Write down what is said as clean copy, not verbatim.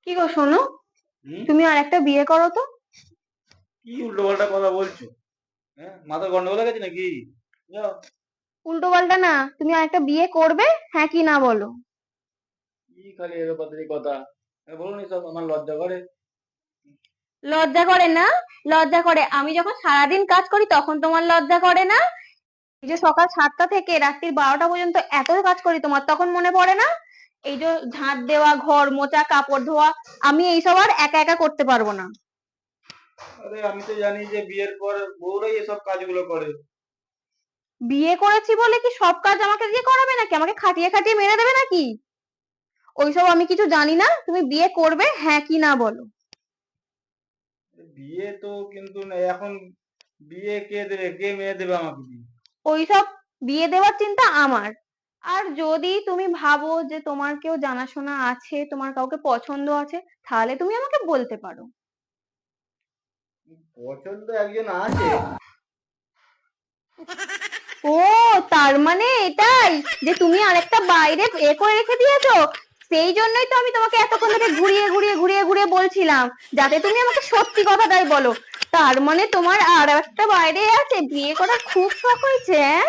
কি গো শোনো, হুম? তুমি আর একটা বিয়ে করো তো। কি উল্টোপাল্টা কথা বলছো? হ্যাঁ, মাথা গন্ডগোল হয়ে গেছে নাকি? যাও। উল্টো পাল্টা না, তুমি আর একটা বিয়ে করবে, হ্যাঁ কি না বলো। কি খালি এলোপাতাড়ি কথা? বলুন সব, আমার লজ্জা করে। লজ্জা করে না? লজ্জা করে, আমি যখন সারাদিন কাজ করি তখন তোমার লজ্জা করে না? এই যে সকাল 7টা থেকে রাত্রি 12টা পর্যন্ত এত কাজ করি তোমার তখন মনে পড়ে না? এই যে ঝাঁট দেওয়া, ঘর মোছা, কাপড় ধোয়া, আমি এইসব আর একা একা করতে পারবো না। আরে আমি তো জানি যে বিয়ের পর বউরাই এসব কাজগুলো করে। বিয়ে করেছি বলে কি সব কাজ আমাকে দিয়ে করাবে নাকি? আমাকে খাটিয়ে খাটিয়ে মেরে দেবে নাকি? ওইসব আমি কিছু জানি না, তুমি বিয়ে করবে হ্যাঁ কি না বলো। বিয়ে তো কিন্তু এখন বিয়ে কে দেবে? কে মেয়ে দেবে আমাকে বিয়ে? ওইসব বিয়ে দেওয়ার চিন্তা আমার। আর যদি তুমি ভাবো যে তোমার কেউ জানাশোনা আছে, তোমার কাউকে পছন্দ আছে, তাহলে তুমি আমাকে বলতে পারো। পছন্দ একজন আছে। ও, তার মানে এটাই যে তুমি আরেকটা বাইরে করে রেখে দিয়েছো। সেই জন্যই তো আমি তোমাকে এতক্ষণ থেকে ঘুরিয়ে ঘুরিয়ে ঘুরিয়ে ঘুরিয়ে বলছিলাম, যাতে তুমি আমাকে সত্যি কথাটাই বলো। তার মানে তোমার আর একটা বাইরে আছে, বিয়ে করার খুব শখ হয়েছে, হ্যাঁ?